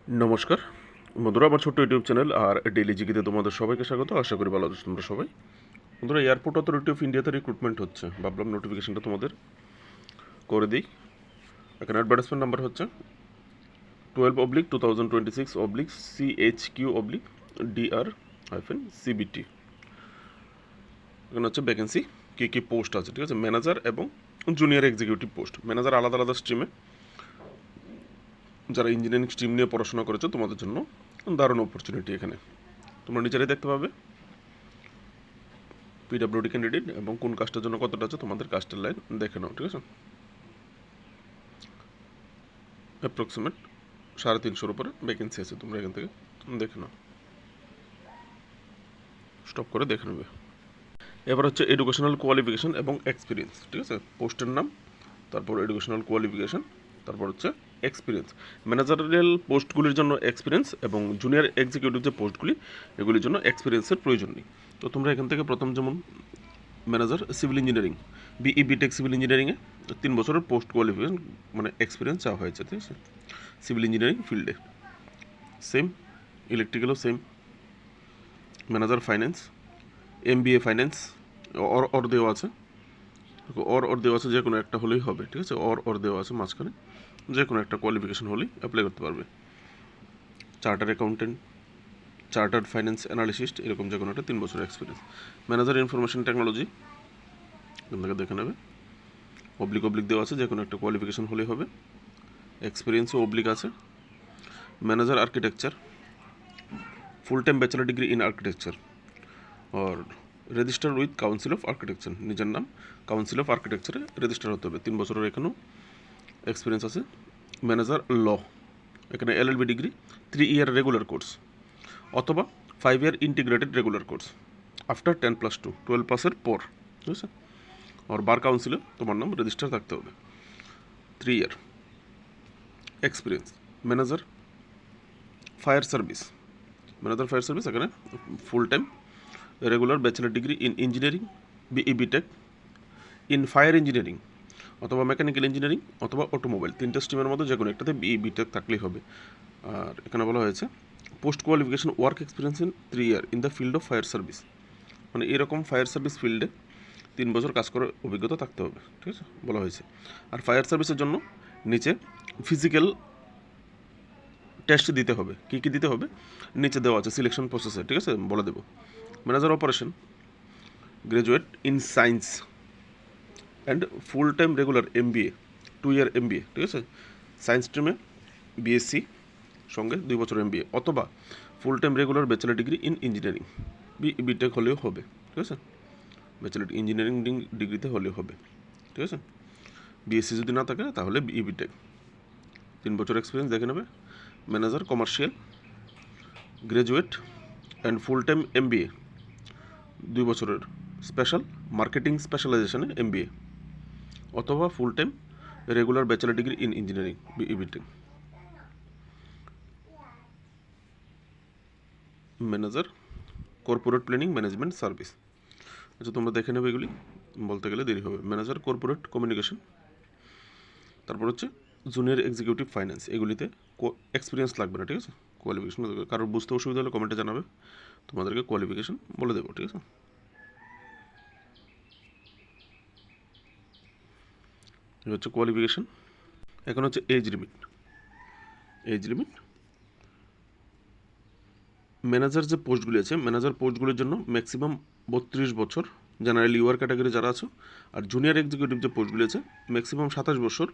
নমস্কার বন্ধুরা, আমার ছোট্ট ইউটিউব চ্যানেল আর ডেইলি জিকিতে তোমাদের সবাইকে স্বাগত। আশা করি ভালো আছো তোমরা সবাই। বন্ধুরা, এয়ারপোর্ট অথরিটি অফ ইন্ডিয়াতে রিক্রুটমেন্ট হচ্ছে, ভাবলাম নোটিফিকেশনটা তোমাদের করে দিই। এখানে অ্যাডভার্টাইজমেন্ট নাম্বার হচ্ছে 12/2026/CHQ/DR-CBT। এখানে হচ্ছে ভ্যাকেন্সি, কী কী পোস্ট আছে, ঠিক আছে। ম্যানেজার এবং জুনিয়র এক্সিকিউটিভ পোস্ট। ম্যানেজার আলাদা আলাদা স্ট্রিমে, যারা ইঞ্জিনিয়ারিং স্ট্রিম নিয়ে পড়াশোনা করেছো তোমাদের জন্য দারুণ অপরচুনিটি। এখানে তোমরা নিচেরাই দেখতে পাবে পিডাব্লিউডি ক্যান্ডিডেট এবং কোন কাস্টের জন্য কতটা আছে, তোমাদের কাস্টের লাইন দেখে নাও, ঠিক আছে। অ্যাপ্রক্সিমেট 350-এর উপরে ভ্যাকেন্সি আছে, তোমরা এখান থেকে দেখে নাও, স্টপ করে দেখে নেবে। এবার হচ্ছে এডুকেশনাল কোয়ালিফিকেশন এবং এক্সপিরিয়েন্স, ঠিক আছে। পোস্টের নাম, তারপর এডুকেশনাল কোয়ালিফিকেশন, তারপর হচ্ছে এক্সপিরিয়েন্স। ম্যানেজারিয়াল পোস্টগুলির জন্য এক্সপিরিয়েন্স এবং জুনিয়র এক্সিকিউটিভ যে পোস্টগুলি, এগুলির জন্য এক্সপিরিয়েন্সের প্রয়োজন নেই। তো তোমরা এখান থেকে প্রথম যেমন manager civil engineering, B Tech civil ইঞ্জিনিয়ারিংয়ে 3 বছরের পোস্ট কোয়ালিফিকেশন মানে এক্সপিরিয়েন্স চাওয়া হয়েছে, ঠিক আছে, সিভিল ইঞ্জিনিয়ারিং ফিল্ডে। সেম ইলেকট্রিক্যালও same. Manager finance, MBA finance, or দেওয়া আছে, অর দেওয়া আছে, যে কোনো একটা হলেই হবে, ঠিক আছে। অর দেওয়া আছে মাঝখানে, যে কোনো একটা কোয়ালিফিকেশন হলেই অ্যাপ্লাই করতে পারবে। Charter accountant, chartered finance analyst, এরকম যে কোনো একটা 3 বছরের এক্সপিরিয়েন্স। ম্যানেজার ইনফরমেশন টেকনোলজি, আপনাকে দেখে নেবে, অবলিক দেওয়া আছে, যে কোনো একটা কোয়ালিফিকেশন হলেই হবে, এক্সপিরিয়েন্সও অবলিক আছে। Manager architecture, full time bachelor degree in architecture আর register with council of architecture, নিজের নাম কাউন্সিল অফ আর্কিটেকচারে রেজিস্টার হতে হবে। 3 বছরের এখানেও এক্সপিরিয়েন্স আছে। ম্যানেজার ল, এখানে LLB ডিগ্রি, 3 ইয়ার রেগুলার কোর্স অথবা 5 year integrated regular course after 10+2, 12 পাসের পর, ঠিক আছে। আর বার কাউন্সিলে তোমার নাম রেজিস্টার থাকতে হবে। 3 year experience. Manager fire service, এখানে full time regular bachelor degree in engineering, B Tech in fire engineering অথবা মেকানিক্যাল ইঞ্জিনিয়ারিং অথবা অটোমোবাইল, 3টে স্ট্রিমের মধ্যে যে কোনো একটাতে বিটেক থাকলেই হবে। আর এখানে বলা হয়েছে post qualification work experience in 3 year in the field of fire service, মানে এরকম ফায়ার সার্ভিস ফিল্ডে 3 বছর কাজ করার অভিজ্ঞতা থাকতে হবে, ঠিক আছে, বলা হয়েছে। আর ফায়ার সার্ভিসের জন্য নিচে ফিজিক্যাল টেস্ট দিতে হবে। কী কী দিতে হবে নিচে দেওয়া আছে সিলেকশন প্রসেসে, ঠিক আছে, বলে দেবো। Manager operation, graduate in science and full time regular MBA, 2 year MBA, ঠিক আছে। সায়েন্স স্ট্রিমে BSc সঙ্গে 2 বছর MBA অথবা full time regular bachelor degree in engineering, BTech হলেও হবে, ঠিক আছে। ব্যাচেলার ইঞ্জিনিয়ারিং ডিগ্রিতে হলেও হবে, ঠিক আছে। BSc যদি না থাকে তাহলে বিটেক, 3 বছর এক্সপিরিয়েন্স দেখে নেবে। Manager commercial, graduate and full time MBA, 2 বছরের স্পেশাল মার্কেটিং স্পেশালাইজেশনে MBA অথবা full time regular bachelor degree in engineering, BTech. Manager corporate planning management service, আচ্ছা তোমরা দেখে নেবে, এগুলি বলতে গেলে দেরি হবে। ম্যানেজার কর্পোরেট কমিউনিকেশন, তারপর হচ্ছে জুনিয়র এক্সিকিউটিভ ফাইন্যান্স, এগুলিতে এক্সপিরিয়েন্স লাগবে না, ঠিক আছে, কোয়ালিফিকেশন। কারোর বুঝতে অসুবিধা হলে কমেন্টে জানাবে, তোমাদেরকে কোয়ালিফিকেশন বলে দেবো, ঠিক আছে। এই হচ্ছে কোয়ালিফিকেশন। এখন হচ্ছে এজ লিমিট। ম্যানেজার যে পোস্টগুলি আছে, ম্যানেজার পোস্টগুলির জন্য ম্যাক্সিমাম 32 বছর জেনারেল ইউআর ক্যাটাগরি যারা আছো। আর জুনিয়র এক্সিকিউটিভ যে পোস্টগুলি আছে ম্যাক্সিমাম 27 বছর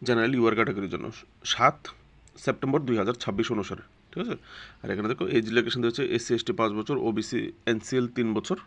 জেনারেল ইউআর ক্যাটাগরির জন্য, 7 সেপ্টেম্বর 2026 অনুসারে, ঠিক আছে। আর এখানে দেখো এজ রিলেকেশন দিয়েছে SC/ST 5 বছর, OBC NCL 3 বছর,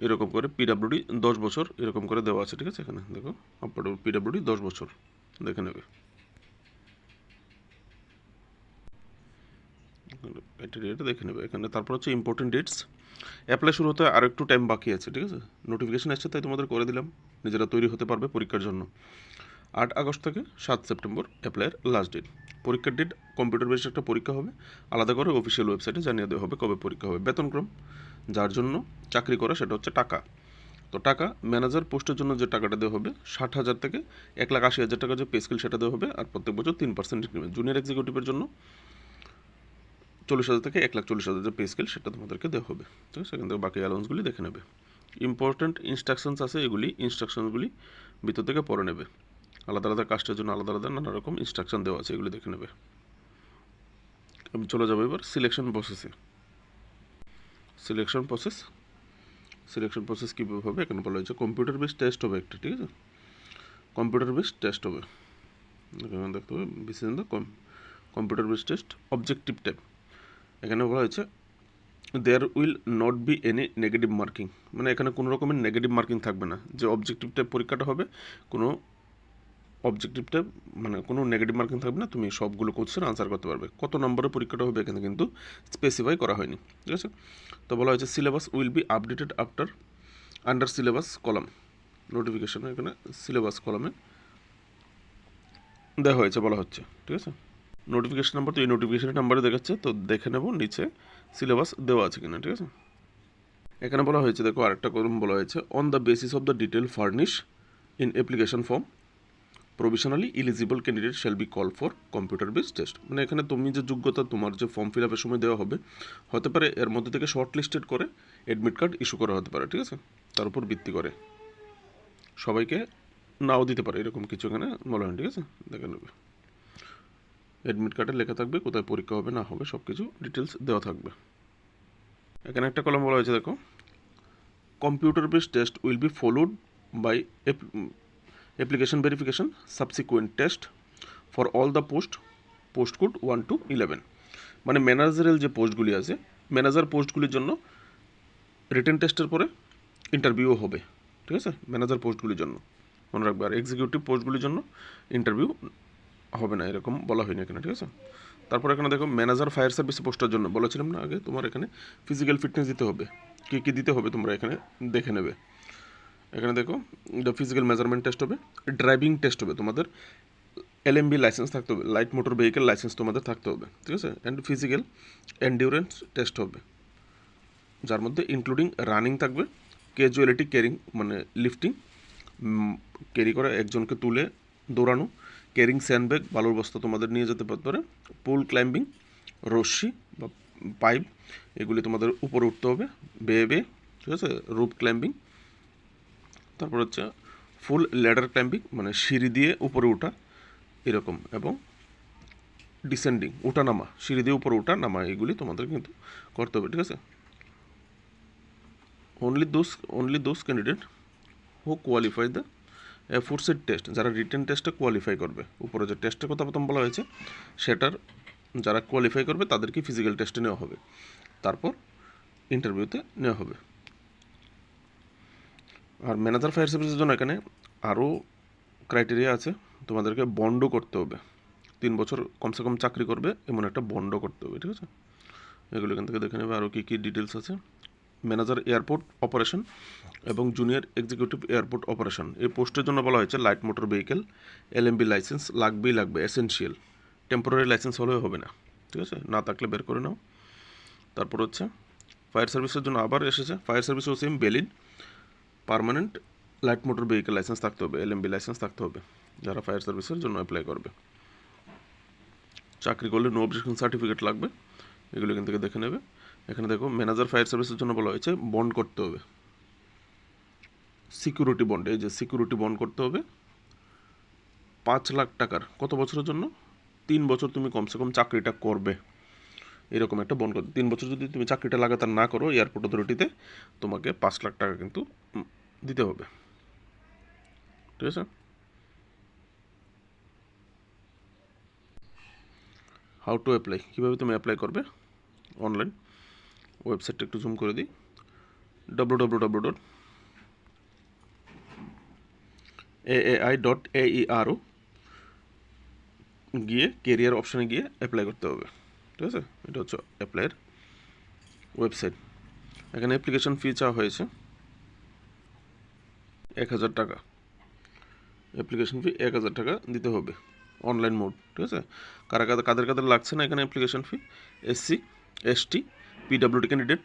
এরকম করে PWD 10 বছর, এরকম করে দেওয়া আছে, ঠিক আছে। এখানে দেখো PWD 10 বছর দেখে নেবে। ক্রাইটেরিয়াটা দেখে নেবে এখানে। তারপর হচ্ছে ইম্পর্টেন্ট ডেটস, অ্যাপ্লাই শুরু হতে আর একটু টাইম বাকি আছে, ঠিক আছে। নোটিফিকেশন আসছে তাই তোমাদের করে দিলাম, নিজেরা তৈরি হতে পারবে পরীক্ষার জন্য। 8 আগস্ট থেকে 7 সেপ্টেম্বর অ্যাপ্লাইয়ের লাস্ট ডেট। পরীক্ষার ডেট কম্পিউটার বেসড একটা পরীক্ষা হবে, আলাদা করে অফিসিয়াল ওয়েবসাইটে জানিয়ে দেওয়া হবে কবে পরীক্ষা হবে। বেতনক্রম, যার জন্য চাকরি করা সেটা হচ্ছে টাকা, তো টাকা ম্যানেজার পোস্টের জন্য যে টাকাটা দেওয়া হবে 60,000 থেকে 1,80,000 টাকা যে পে স্কেল সেটা দেওয়া হবে, আর প্রত্যেক বছর 3% ইনক্রিমেন্ট। জুনিয়র এক্সিকিউটিভের জন্য 40,000 থেকে 1,40,000 যে পে স্কেল সেটা তোমাদেরকে দেওয়া হবে। ঠিক আছে, সেখান থেকে বাকি অ্যালাউন্সগুলি দেখে নেবে। ইম্পর্ট্যান্ট ইনস্ট্রাকশনস আছে, এগুলি ইনস্ট্রাকশনগুলি ভিতর থেকে পড়ে নেবে। আলাদা আলাদা কাস্টের জন্য আলাদা আলাদা নানা রকম ইনস্ট্রাকশন দেওয়া আছে, এগুলি দেখে নেবে। আমি চলে যাবো এবার সিলেকশন প্রসেসে। সিলেকশন প্রসেস কীভাবে হবে এখানে বলা হয়েছে কম্পিউটার বেস টেস্ট হবে একটা। ঠিক আছে, কম্পিউটার বেস টেস্ট হবে, এখানে দেখতে হবে base in the computer base test objective type. এখানে বলা হয়েছে there will not be any negative marking, মানে এখানে কোনো রকমের নেগেটিভ মার্কিং থাকবে না। যে অবজেক্টিভ টাইপ পরীক্ষাটা হবে কোনো অবজেক্টিভ টাইপ মানে কোনো নেগেটিভ মার্কিং থাকবে না, তুমি সবগুলো কোশ্চেন আনসার করতে পারবে। কত নম্বরের পরীক্ষাটা হবে এখানে কিন্তু স্পেসিফাই করা হয়নি। ঠিক আছে, তো বলা হয়েছে syllabus will be updated after under syllabus column notification, এখানে সিলেবাস কলামে দেওয়া হয়েছে বলা হচ্ছে। ঠিক আছে, নোটিফিকেশন নাম্বার তো এই নোটিফিকেশন নাম্বারে দেখাচ্ছে, তো দেখে নেব নিচে সিলেবাস দেওয়া আছে কিনা। ঠিক আছে, এখানে বলা হয়েছে দেখো আরেকটা কলম বলা হয়েছে on the basis of the detail furnish in application form provisionally eligible candidate shall be call for computer base test. মানে এখানে তুমি যে যোগ্যতা তোমার যে ফর্ম ফিল আপের সময় দেওয়া হবে হতে পারে এর মধ্যে থেকে শর্ট লিস্টেড করে অ্যাডমিট কার্ড ইস্যু করা হতে পারে। ঠিক আছে, তার উপর ভিত্তি করে সবাইকে নাও দিতে পারে, এরকম কিছু এখানে বলা হয়। ঠিক আছে, দেখে নেবে অ্যাডমিট কার্ডে লেখা থাকবে কোথায় পরীক্ষা হবে না হবে সব কিছু ডিটেলস দেওয়া থাকবে। এখানে একটা কলম বলা হয়েছে দেখো computer base test will be followed by application verification subsequent test for all the post code 1 to 11। মানে ম্যানেজারেল যে পোস্টগুলি আছে ম্যানেজার পোস্টগুলির জন্য রিটেন টেস্টের পরে ইন্টারভিউ হবে। ঠিক আছে, ম্যানেজার পোস্টগুলির জন্য মনে রাখবে, আর এক্সিকিউটিভ পোস্টগুলির জন্য ইন্টারভিউ হবে না, এরকম বলা হয়নি এখানে। ঠিক আছে, তারপর এখানে দেখো ম্যানেজার ফায়ার সার্ভিস পোস্টের জন্য বলেছিলাম না আগে তোমার এখানে ফিজিক্যাল ফিটনেস দিতে হবে, কী কী দিতে হবে তোমরা এখানে দেখে নেবে। এখানে দেখো দ্য ফিজিক্যাল মেজারমেন্ট টেস্ট হবে, ড্রাইভিং টেস্ট হবে, তোমাদের LMB লাইসেন্স থাকতে হবে, লাইট মোটর ভেহিকেল লাইসেন্স তোমাদের থাকতে হবে। ঠিক আছে, অ্যান্ড ফিজিক্যাল এন্ডিউরেন্স টেস্ট হবে, যার মধ্যে ইনক্লুডিং রানিং থাকবে, ক্যাজুয়ালিটি ক্যারিং মানে লিফটিং ক্যারি করে একজনকে তুলে দৌড়ানো, ক্যারিং স্যান্ডব্যাগ বালুর বস্তা তোমাদের নিয়ে যেতে পারে, পুল ক্লাইম্বিং রশ্মি বা পাইপ এগুলি তোমাদের উপরে উঠতে হবে বেয়ে। ঠিক আছে, রুপ ক্লাইম্বিং, তারপর হচ্ছে ফুল ল্যাডার ক্লাইম্বিং মানে সিঁড়ি দিয়ে উপরে ওঠা এরকম, এবং ডিসেন্ডিং ওঠা নামা সিঁড়ি দিয়ে উপরে ওঠা নামা এগুলি তোমাদের কিন্তু করতে হবে। ঠিক আছে, only those candidate who qualify the aforesaid test, যারা রিটেন টেস্টে কোয়ালিফাই করবে, উপরে যে টেস্টের কথা প্রথম বলা হয়েছে সেটার যারা কোয়ালিফাই করবে তাদেরকে ফিজিক্যাল টেস্টে নেওয়া হবে, তারপর ইন্টারভিউতে নেওয়া হবে। আর ম্যানেজার ফায়ার সার্ভিসের জন্য এখানে আরও ক্রাইটেরিয়া আছে, তোমাদেরকে বন্ডও করতে হবে, 3 বছর কমসে কম চাকরি করবে এমন একটা বন্ডও করতে হবে। ঠিক আছে, এগুলো এখান থেকে দেখে নেবে আরও কী কী ডিটেলস আছে। ম্যানেজার এয়ারপোর্ট অপারেশন এবং জুনিয়র এক্সিকিউটিভ এয়ারপোর্ট অপারেশন এই পোস্টের জন্য বলা হয়েছে light motor vehicle LMB licence লাগবে এসেনশিয়াল, টেম্পোরারি লাইসেন্স হলেও হবে না। ঠিক আছে, না থাকলে বের করে নাও। তারপর হচ্ছে ফায়ার সার্ভিসের জন্য আবার এসেছে ফায়ার সার্ভিসও same valid permanent light motor vehicle licence থাকতে হবে, LMB লাইসেন্স থাকতে হবে যারা ফায়ার সার্ভিসের জন্য অ্যাপ্লাই করবে। চাকরি করলে নো অবজেকশন সার্টিফিকেট লাগবে, এগুলো এখান থেকে দেখে নেবে। এখানে দেখো ম্যানেজার ফায়ার সার্ভিসের জন্য বলা হয়েছে বন্ড করতে হবে, সিকিউরিটি বন্ড, এই যে সিকিউরিটি বন্ড করতে হবে 5 লাখ টাকার, কত বছরের জন্য 3 বছর তুমি কমসে কম চাকরিটা করবে, এরকম একটা বন্ড করতে 3 বছর যদি তুমি চাকরিটা লাগাতার না করো এয়ারপোর্ট অথরিটিতে তোমাকে 5 লাখ টাকা কিন্তু দিতে হবে। ঠিক আছে, হাউ টু অ্যাপ্লাই, কীভাবে তুমি অ্যাপ্লাই করবে অনলাইন ওয়েবসাইটটা একটু জুম করে দিই www.aai.aero গিয়ে কেরিয়ার অপশানে গিয়ে অ্যাপ্লাই করতে হবে। ঠিক আছে, এটা হচ্ছে অ্যাপ্লাইয়ের ওয়েবসাইট। এখানে অ্যাপ্লিকেশন ফি চাওয়া হয়েছে 1,000 টাকা, অ্যাপ্লিকেশন ফি 1,000 টাকা দিতে হবে অনলাইন মোড। ঠিক আছে, কাদের লাগছে না এখানে application fee SC ST PWD candidate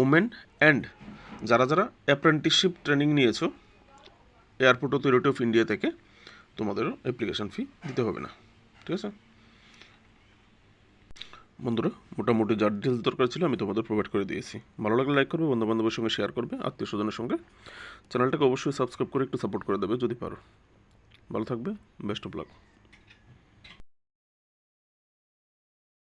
women and যারা যারা অ্যাপ্রেন্টিসশিপ ট্রেনিং নিয়েছো এয়ারপোর্ট অথরিটি অফ ইন্ডিয়া থেকে, তোমাদেরও অ্যাপ্লিকেশান ফি দিতে হবে না। ঠিক আছে বন্ধুরা, মোটামুটি যা ডিটেলস দরকার ছিল আমি তোমাদের প্রোভাইড করে দিয়েছি। ভালো লাগলে লাইক করবে, বন্ধুবান্ধবের সঙ্গে শেয়ার করবে, আত্মীয় স্বজনের সঙ্গে। চ্যানেলটাকে অবশ্যই সাবস্ক্রাইব করে একটু সাপোর্ট করে দেবে যদি পারো। ভালো থাকবে, বেস্ট অফ লাক।